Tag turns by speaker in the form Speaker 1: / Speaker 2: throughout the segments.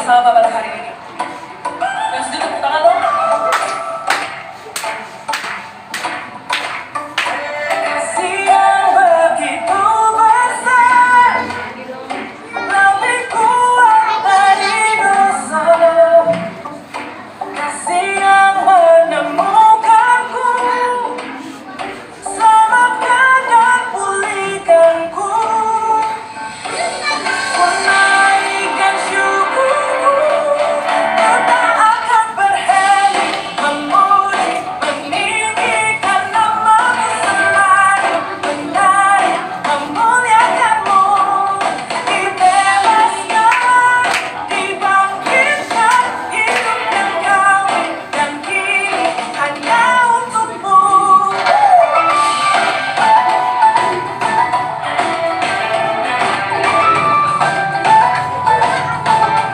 Speaker 1: bersama pada hari ini. Dan sedikit tepuk tangan dong. Kasih yang begitu besar, lebih kuat dari dosa. Kasih yang menemukanku, selamatkan dan pulihkanku. Ku naikkan syukurku, ku tak akan berhenti memuji, meninggikan namamu selalu, menari, memuliakanmu. Dibebaskan, dibangkitkan, hidup yang kami dan kini hanya untukmu.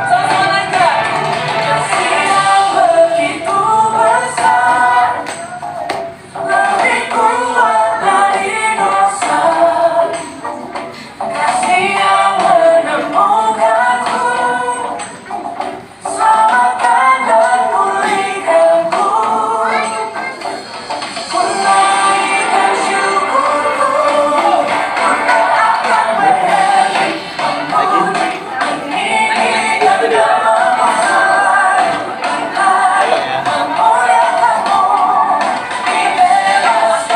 Speaker 1: Sama-sama naikkan. Kasih yang begitu besar, lebih kuat dari dosa. Kasih yang menemukanku, selamatkan dan pulihkanku. Ku naikkan syukurku, ku tak akan berhenti memuji, meninggikan namamu selalu, menari, memuliakanmu. Dibebaskan,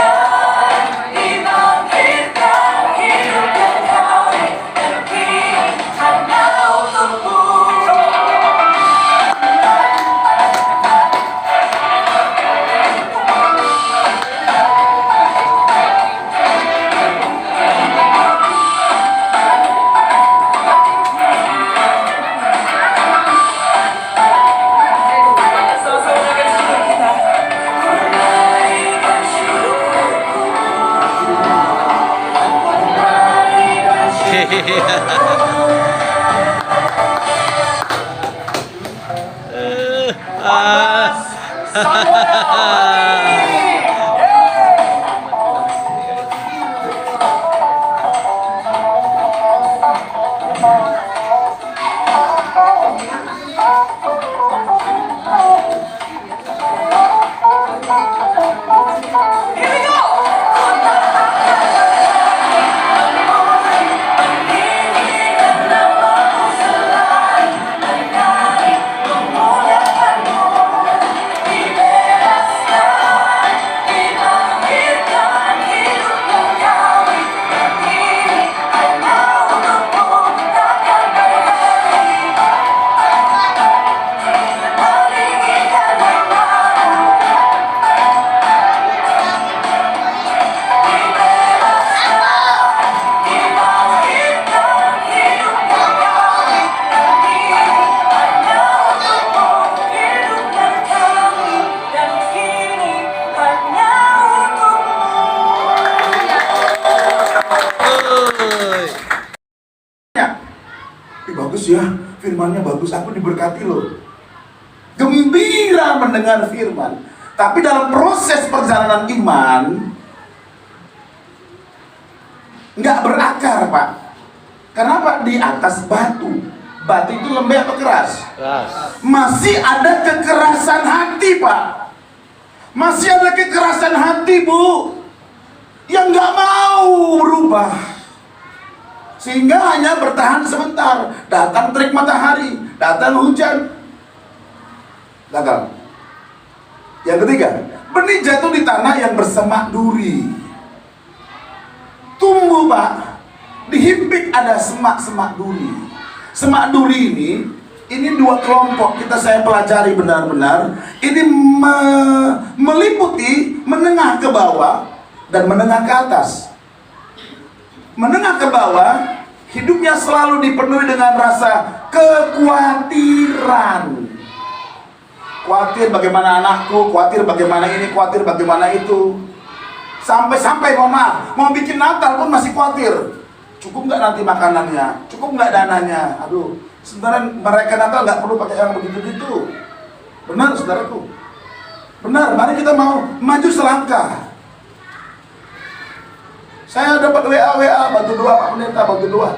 Speaker 1: dibangkitkan, hidup yang kami dan kini hanya untukmu. Sama-sama naikkan syukur kita. Ku naikkan syukurku, ku naikkan syukurku. Here we go. Meninggikan namamu selalu, menari, memuliakanmu. Dibebaskan, dibangkitkan, hidup yang kami dan kini hanya untukmu. Takkan berhenti meninggikan namamu. Dibangkitkan, hidup yang kami dan kini hanya untukmu. Hidup yang kami dan kini hanya
Speaker 2: Bagus ya, firmannya bagus, aku diberkati loh. Gembira mendengar firman. Tapi dalam proses perjalanan iman nggak berakar, Pak. Kenapa? Di atas batu. Batu itu lembek atau keras?
Speaker 3: Keras.
Speaker 2: Masih ada kekerasan hati, Pak. Masih ada kekerasan hati, Bu, yang nggak mau berubah. Sehingga hanya bertahan sebentar. Datang terik matahari, datang hujan, gagal. Yang ketiga, benih jatuh di tanah yang bersemak duri. Tumbuh, Pak. Dihimpit ada semak-semak duri. Semak duri ini dua kelompok saya pelajari benar-benar. Ini meliputi menengah ke bawah dan menengah ke atas. Menengah ke bawah, hidupnya selalu dipenuhi dengan rasa kekhawatiran. Khawatir bagaimana anakku, khawatir bagaimana ini, khawatir bagaimana itu. Sampai-sampai mau bikin Natal pun masih khawatir. Cukup nggak nanti makanannya? Cukup nggak dananya? Aduh, sebenarnya mereka Natal nggak perlu pakai yang begitu-gitu. Benar, saudaraku. Benar, mari kita mau maju selangkah. Saya dapat WA, bantu doa Pak Pendeta, bantu doa.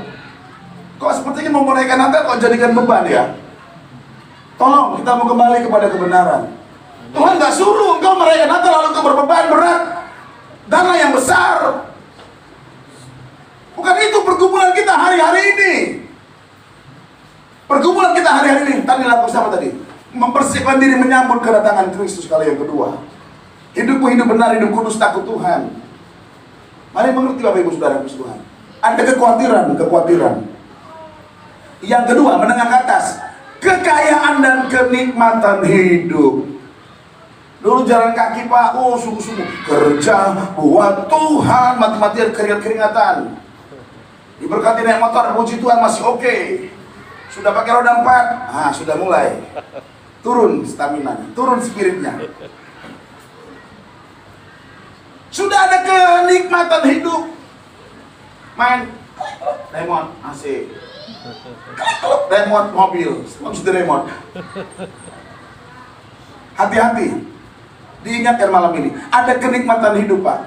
Speaker 2: Kok sepertinya mau menaikkan Natal kok jadikan beban ya? Tolong, kita mau kembali kepada kebenaran. Tuhan gak suruh engkau merayakan Natal lalu engkau berbeban berat dana yang besar. Bukan itu pergumulan kita hari-hari ini. Pergumulan kita hari-hari ini, tadi lagu sama tadi, mempersiapkan diri menyambut kedatangan Kristus kali yang kedua. Hidupku hidup benar, hidup kudus, takut Tuhan. Mari mengerti Bapak Ibu Saudara Tuhan. Ada kekhawatiran. Yang kedua, menengah ke atas, kekayaan dan kenikmatan hidup. Dulu jalan kaki Pak, sungguh-sungguh kerja buat Tuhan, mati-matian keringat-keringatan. Diberkati naik motor, puji Tuhan masih oke. Sudah pakai roda 4, sudah mulai turun stamina, turun spiritnya. Sudah ada kenikmatan hidup, main remote AC, remote mobil, sudah remote. Hati-hati, diingatkan malam ini, ada kenikmatan hidup Pak.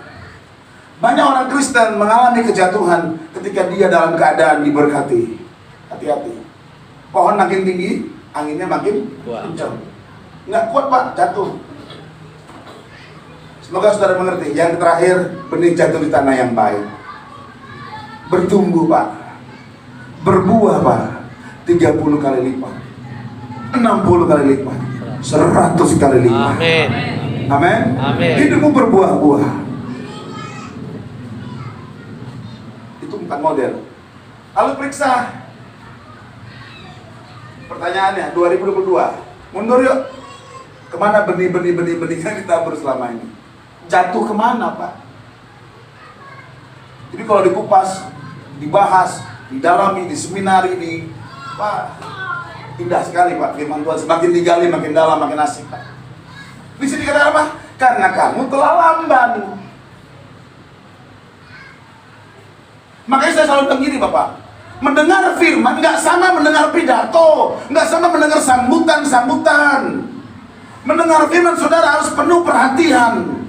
Speaker 2: Banyak orang Kristen mengalami kejatuhan ketika dia dalam keadaan diberkati. Hati-hati. Pohon makin tinggi, anginnya makin kencang. Nggak kuat Pak, jatuh. Semoga saudara mengerti. Yang terakhir, benih jatuh di tanah yang baik. Bertumbuh Pak. Berbuah Pak. 30 kali lipat. 60 kali lipat. 100 kali lipat.
Speaker 3: Amin.
Speaker 2: Amin.
Speaker 3: Amin.
Speaker 2: Hidupmu berbuah-buah. Itu 4 model. Lalu periksa. Pertanyaannya, 2022, mundur yuk. Kemana benih yang ditabur selama ini? Jatuh kemana Pak? Jadi kalau dikupas, dibahas, didalami, diseminari, Pak, indah sekali Pak firman Tuhan. Semakin digali, makin dalam, makin asik Pak. Di sini kata apa? Karena kamu telah lamban. Makanya saya selalu bilang gini Bapak, mendengar firman nggak sama mendengar pidato, nggak sama mendengar sambutan. Mendengar firman saudara harus penuh perhatian.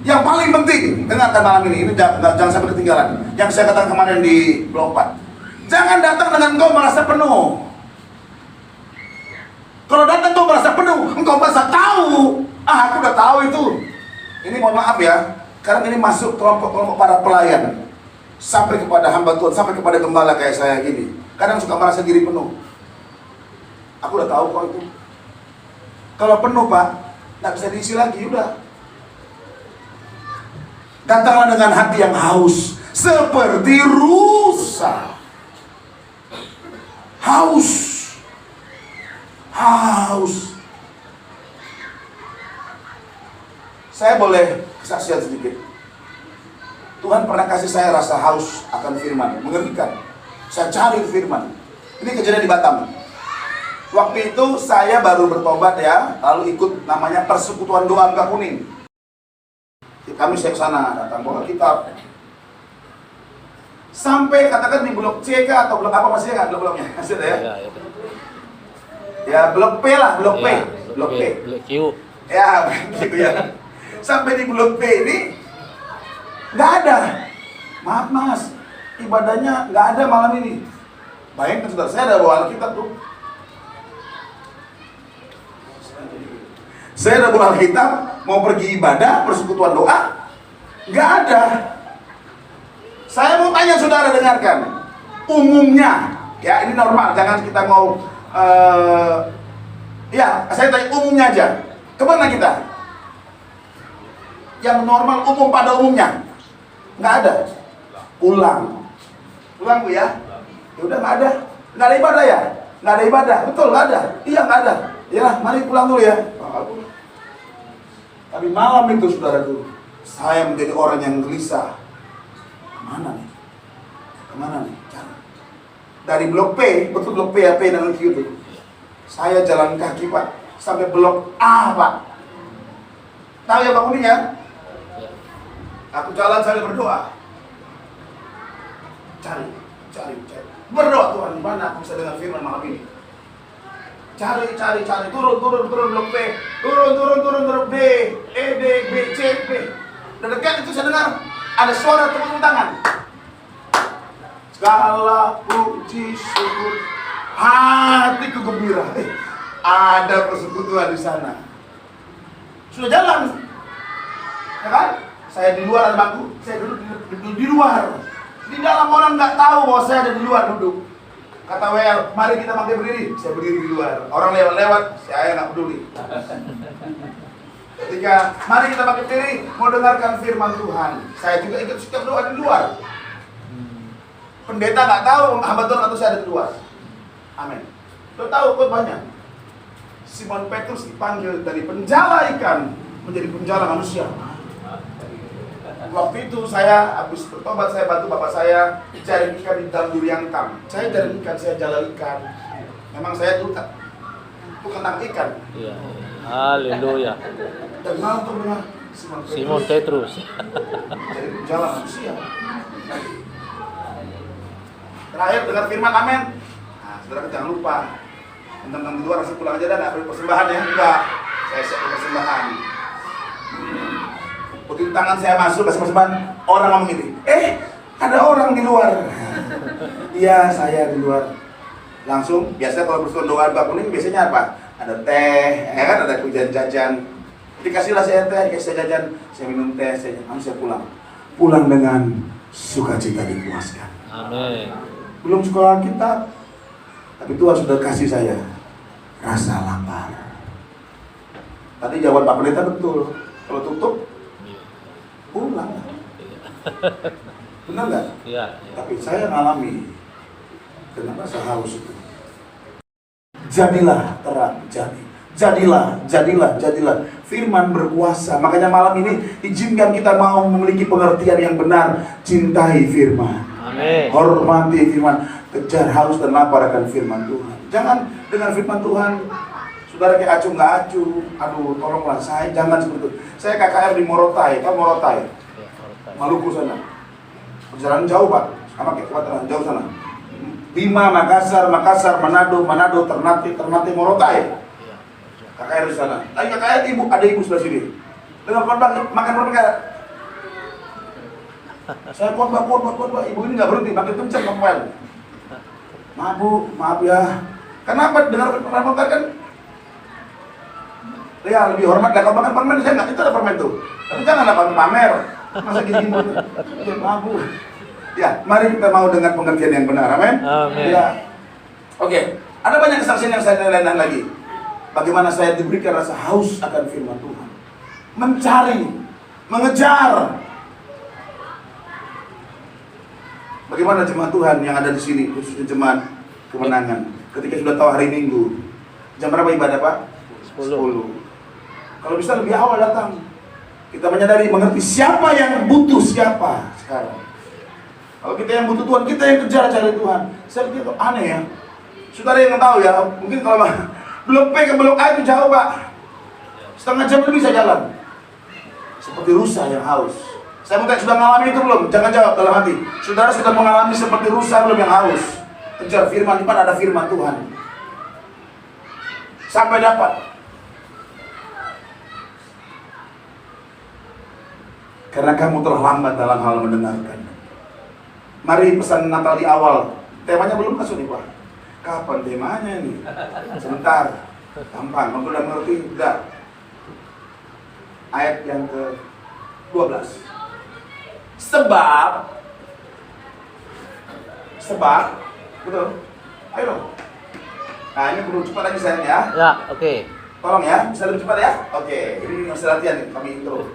Speaker 2: Yang paling penting, dengarkan malam ini jangan sampai ketinggalan. Yang saya katakan kemarin di blog 4. Jangan datang dengan engkau merasa penuh. Kalau datang engkau merasa penuh, engkau merasa tahu. Aku udah tahu itu. Ini mohon maaf ya, karena ini masuk kelompok-kelompok para pelayan. Sampai kepada hamba Tuhan, sampai kepada gembala kayak saya gini. Kadang suka merasa diri penuh. Aku udah tahu kok itu. Kalau penuh Pak, nggak bisa diisi lagi, udah. Datanglah dengan hati yang haus, seperti rusa. Haus. Saya boleh kesaksian sedikit. Tuhan pernah kasih saya rasa haus akan firman, mengerikan. Saya cari firman. Ini kejadian di Batam. Waktu itu saya baru bertobat ya, lalu ikut namanya Persekutuan Doa Angka Kuning. Kami saya ke sana, datang bawa kitab. Sampai katakan di blok C atau blok apa masih nggak bloknya? Masih ada ya? Ya blok P lah, blok P. Blok P.
Speaker 3: Blok Q.
Speaker 2: Ya, gitu ya. Sampai di blok P ini nggak ada. Maaf Mas, ibadahnya nggak ada malam ini. Bayangkan saudara, saya ada bawa Alkitab tuh. Saya udah bawa Alkitab, mau pergi ibadah, persekutuan doa, nggak ada. Saya mau tanya saudara, dengarkan. Umumnya, ya ini normal, jangan kita mau, ya saya tanya umumnya aja. Kemana kita? Yang normal, umum pada umumnya, nggak ada. Pulang Bu ya. Ya udah nggak ada ibadah ya, nggak ada ibadah, betul nggak ada. Iya nggak ada. Ya mari pulang dulu ya. Tapi malam itu saudaraku, saya menjadi orang yang gelisah. Kemana nih? Dari blok P, betul blok P ya, P dengan Q itu. Saya jalan kaki Pak, sampai blok A Pak. Tahu ya Pak Kuning ya? Aku jalan sambil berdoa. Cari. Berdoa Tuhan, mana aku bisa dengar firman malam ini? Cari, turun blok B, turun D, E, D, B, C, B. Dan dekat itu saya dengar ada suara tepuk tangan. Segala puji syukur, hatiku gembira. Ada persekutuan di sana. Sudah jalan, ya kan? Saya di luar ada bangku, saya duduk di luar. Di dalam orang nggak tahu bahwa saya ada di luar duduk. Kata WL, mari kita pakai berdiri. Saya berdiri di luar. Orang lewat-lewat, saya nggak peduli. Ketika mari kita pakai berdiri, mau dengarkan firman Tuhan. Saya juga ikut setiap doa di luar. Pendeta nggak tahu hamba Tuhan atau saya ada di luar. Amin. Lo tahu khotbahnya? Simon Petrus dipanggil dari penjala ikan menjadi penjala manusia. Waktu itu saya habis bertobat, saya bantu bapak saya jaring ikan di dalam durian kam. Saya jaring ikan, saya jala ikan. Memang saya tuh kenang ikan.
Speaker 3: Iya. Haleluya.
Speaker 2: Dan mau untuk dengar
Speaker 3: Simon Petrus.
Speaker 2: jadi penjala manusia. Terakhir dengar firman amin. Nah, saudara jangan lupa. Tentang di luar langsung pulang aja dan nggak perlu persembahan ya. Enggak. Saya siap persembahan. Begitu tangan saya masuk kasih persembahan, orang ngomong ini, ada orang di luar. Iya, saya di luar. Langsung, biasanya kalau bersuara doa buka kuning, biasanya apa? Ada teh, ya kan, ada jajan. Dikasihlah saya teh, dikasih saya jajan, saya minum teh, saya pulang. Pulang dengan sukacita dipuaskan.
Speaker 3: Amin.
Speaker 2: Belum sekolah kitab, tapi Tuhan sudah kasih saya rasa lapar. Tadi jawaban Pak Pendeta betul. Kalau tutup, pulang. Benar nggak?
Speaker 3: Iya.
Speaker 2: Tapi saya ngalami dengan rasa haus itu. Jadilah terang, jadilah. Firman berkuasa. Makanya malam ini izinkan kita mau memiliki pengertian yang benar. Cintai firman.
Speaker 3: Amin.
Speaker 2: Hormati firman. Kejar haus dan lapar akan firman Tuhan. Jangan dengan firman Tuhan saudara kayak acuh nggak acuh. Aduh, tolonglah saya jangan seperti itu. Saya KKR di Morotai, kan Morotai, Maluku sana. Perjalanan jauh Pak, sama kayak Kuataran jauh sana. Bima, Makassar, Manado, Ternate, Morotai. KKR di sana. Lagi KKR ada ibu sebelah sini. Dengan khotbah makan berapa? Saya khotbah, ibu ini nggak berhenti, makin kencang ngomel. Maaf Bu, maaf ya. Kenapa dengar permen kan? Ya lebih hormat lah, kalau makan permen saya nggak, itu ada permen tuh. Tapi janganlah pamer. Masa gini ya, maaf Bu. Ya, mari kita mau dengar pengertian yang benar, amin.
Speaker 3: Amin.
Speaker 2: Ya. Oke, ada banyak kesaksian yang saya nilaikan lagi. Bagaimana saya diberikan rasa haus akan firman Tuhan. Mencari, mengejar. Bagaimana jemaat Tuhan yang ada di sini, khususnya jemaat kemenangan. Ketika sudah tahu hari Minggu, jam berapa ibadah Pak? 10. Kalau bisa lebih awal datang. Kita menyadari, mengerti siapa yang butuh siapa sekarang. Kalau kita yang butuh Tuhan, kita yang kejar cari Tuhan. Saya pikir aneh ya. Saudara yang tahu ya, mungkin kalau Blok P ke Blok A itu jauh Pak. Setengah jam lebih saya jalan. Seperti rusa yang haus. Saya mau tanya, sudah mengalami itu belum? Jangan jawab dalam hati. Saudara sudah mengalami seperti rusa belum yang haus? Kejar firman, di mana ada firman Tuhan. Sampai dapat. Karena kamu telah lambat dalam hal mendengarkan. Mari pesan Natal di awal. Temanya belum masuk nih Pak. Kapan temanya nih? Sebentar. Gampang, kamu udah mengerti? Udah. Ayat yang ke-12. Sebab, betul. Ayo dong. Nah ini perlu cepat lagi sayang ya.
Speaker 3: Ya, oke.
Speaker 2: Tolong ya, bisa lebih cepat ya. Oke, ini masih latihan nih, kami intro.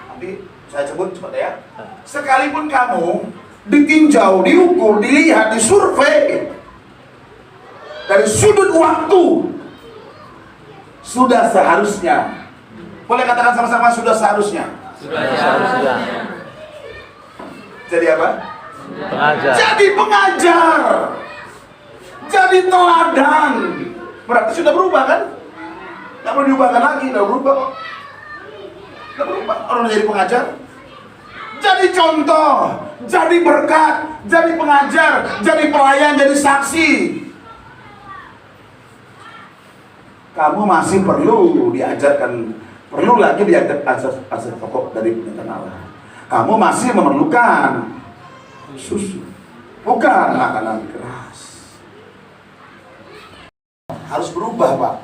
Speaker 2: Nanti saya sebut cepat ya. Sekalipun kamu ditinjau, diukur, dilihat, disurvei dari sudut waktu, sudah seharusnya. Boleh katakan sama-sama, sudah seharusnya.
Speaker 3: Sudah seharusnya.
Speaker 2: Jadi apa?
Speaker 3: Pengajar.
Speaker 2: Jadi pengajar. Jadi teladan. Berarti sudah berubah kan? Tidak perlu diubahkan lagi, tidak berubah kok. Tidak berubah. Orang jadi pengajar, jadi contoh, jadi berkat, jadi pengajar, jadi pelayan, jadi saksi. Kamu masih perlu diajarkan, perlu lagi diajarkan asas pokok dari pendidikan Allah. Kamu masih memerlukan susu, bukan makanan keras. harus berubah, Pak.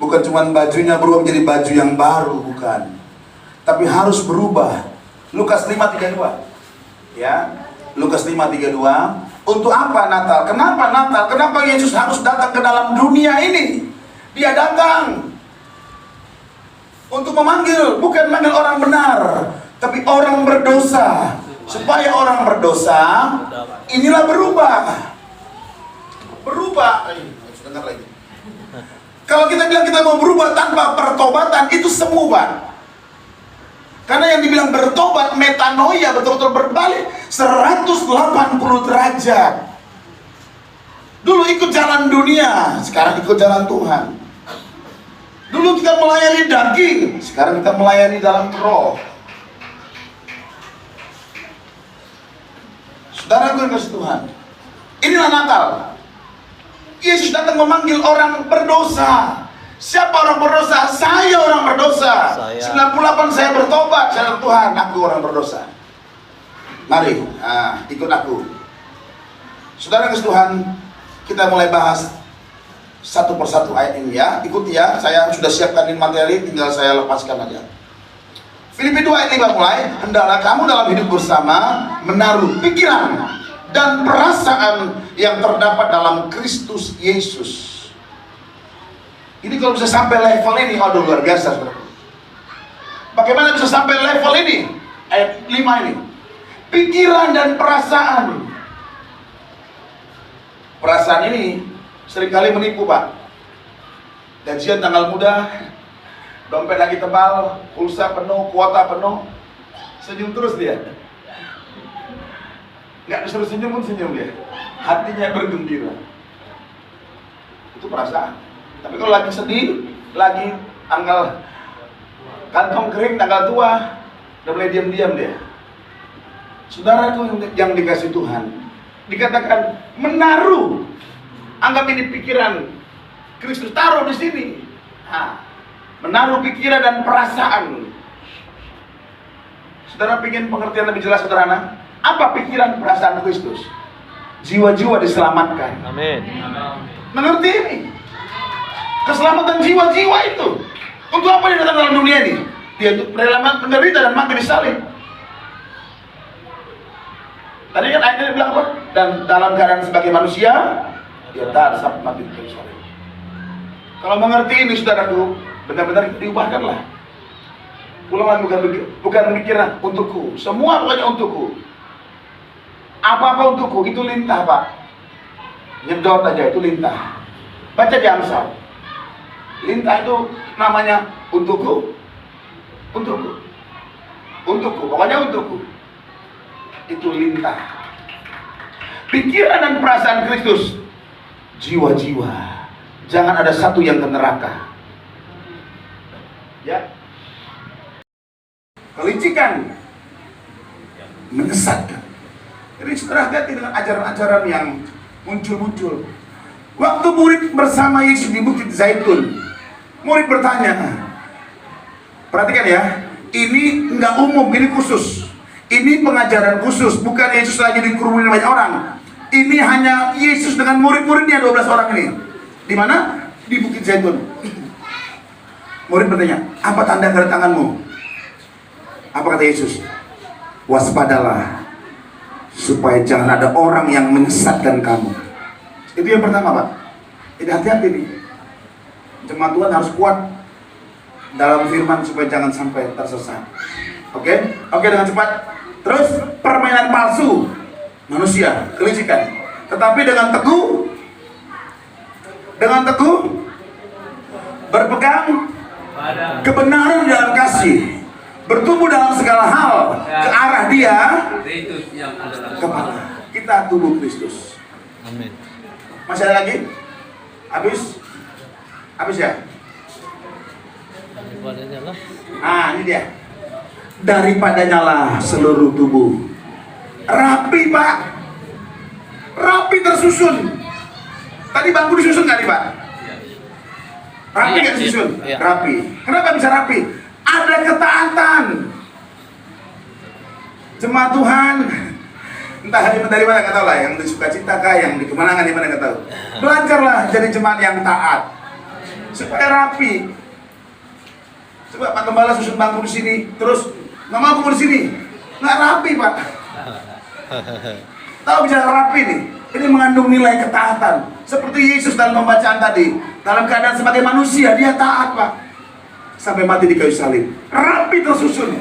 Speaker 2: Bukan cuma bajunya berubah menjadi baju yang baru, bukan. Tapi harus berubah. Lukas 5:32. Ya, Lukas 5:32. Untuk apa Natal? Kenapa Natal? Kenapa Yesus harus datang ke dalam dunia ini? Dia datang untuk memanggil, bukan memanggil orang benar, tapi orang berdosa. Supaya orang berdosa inilah berubah. Berubah. Dengar lagi. Kalau kita bilang kita mau berubah tanpa pertobatan, itu semu, Pak. Karena yang dibilang bertobat, metanoia, betul-betul berbalik 180 derajat. Dulu ikut jalan dunia, sekarang ikut jalan Tuhan. Dulu kita melayani daging, sekarang kita melayani dalam roh. Saudaraku yang kasih Tuhan, inilah Natal. Yesus datang memanggil orang berdosa. Siapa orang berdosa? Saya orang berdosa. 98 saya bertobat. Saya Tuhan, aku orang berdosa. Mari, ikut aku. Saudara kasih Tuhan, kita mulai bahas satu persatu ayat ini ya. Ikuti ya, saya sudah siapkan ini materi, tinggal saya lepaskan aja. Filipi 2 ayat 5 mulai. Hendaklah kamu dalam hidup bersama menaruh pikiran dan perasaan yang terdapat dalam Kristus Yesus. Ini kalau bisa sampai level ini, aduh luar biasa. Bagaimana bisa sampai level ini? Ayat 5 ini. Pikiran dan perasaan. Perasaan ini seringkali menipu, Pak. Gajian tanggal muda, dompet lagi tebal, pulsa penuh, kuota penuh, senyum terus dia. Nggak disuruh senyum pun senyum dia. Hatinya bergembira. Itu perasaan. Tapi kalau lagi sedih, lagi tanggal kantong kering, tanggal tua, udah mulai diam-diam dia. Saudaraku yang dikasih Tuhan, dikatakan menaruh. Anggap ini pikiran Kristus, taruh di sini. Menaruh pikiran dan perasaan. Saudara ingin pengertian lebih jelas, saudara? Apa pikiran perasaan Kristus? Jiwa-jiwa diselamatkan.
Speaker 3: Amin.
Speaker 2: Mengerti ini? Keselamatan jiwa-jiwa itu. Untuk apa dia datang dalam dunia ini? Dia untuk rela menderita dan mati di salib. Tadi kan ayatnya bilang apa? Dan dalam keadaan sebagai manusia, dia taat sampai mati di salib. Kalau mengerti ini, saudaraku, benar-benar diubahkanlah. Ulang lagi, bukan mikirnya untukku. Semua pokoknya untukku. Apa-apa untukku, itu lintah, Pak. Nyedot aja, itu lintah. Baca di Amsal. Lintah itu namanya untukku, untukku, untukku, pokoknya untukku. Itu lintah. Pikiran dan perasaan Kristus, jiwa-jiwa. Jangan ada satu yang ke neraka. Ya. Kelicikan, menyesatkan. Jadi saudara hati dengan ajaran-ajaran yang muncul-muncul. Waktu murid bersama Yesus di Bukit Zaitun, murid bertanya, perhatikan ya, ini enggak umum, ini khusus. Ini pengajaran khusus, bukan Yesus lagi dikerumunin banyak orang. Ini hanya Yesus dengan murid-muridnya, 12 orang ini. Di mana? Di Bukit Zaitun. Murid bertanya, apa tanda kedatanganmu? Apa kata Yesus? Waspadalah, supaya jangan ada orang yang menyesatkan kamu. Itu yang pertama, Pak. Jadi hati-hati nih. Jemaat Tuhan harus kuat dalam firman supaya jangan sampai tersesat. Oke, dengan cepat. Terus permainan palsu manusia, kelicikan. Tetapi dengan teguh berpegang kebenaran dalam kasih, bertumbuh dalam segala hal ke arah Dia, kepala. Kita tubuh Kristus.
Speaker 3: Amin.
Speaker 2: Masih ada lagi? Habis ya?
Speaker 3: Daripadanya lah.
Speaker 2: Ini dia. Daripadanya lah seluruh tubuh rapi, Pak. Rapi tersusun. Tadi bangku disusun nggak nih, Pak? Rapi nggak disusun?
Speaker 3: Iya.
Speaker 2: Rapi. Kenapa bisa rapi? Ada ketaatan. Jemaat Tuhan, Entah dari mana nggak tahu lah, yang di sukacita kah, yang di kemenangan di mana nggak tahu. Belajarlah jadi jemaat yang taat supaya rapi. Coba Pak Gembala susun bangku di sini, terus nggak mau di sini, nggak rapi Pak. Tahu bicara rapi nih, ini mengandung nilai ketaatan. Seperti Yesus dalam pembacaan tadi, dalam keadaan sebagai manusia dia taat Pak, sampai mati di kayu salib. Rapi tersusun,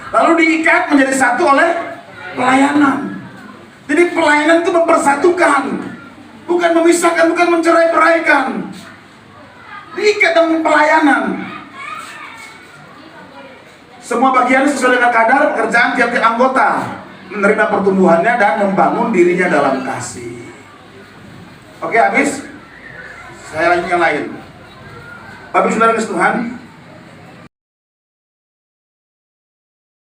Speaker 2: lalu diikat menjadi satu oleh pelayanan. Jadi pelayanan itu mempersatukan, bukan memisahkan, bukan mencerai-beraikan. Diikat dalam pelayanan. Semua bagian sesuai dengan kadar pekerjaan tiap-tiap anggota, menerima pertumbuhannya dan membangun dirinya dalam kasih. Oke, habis. Saya lanjut yang lain. Bapak Saudara Tuhan,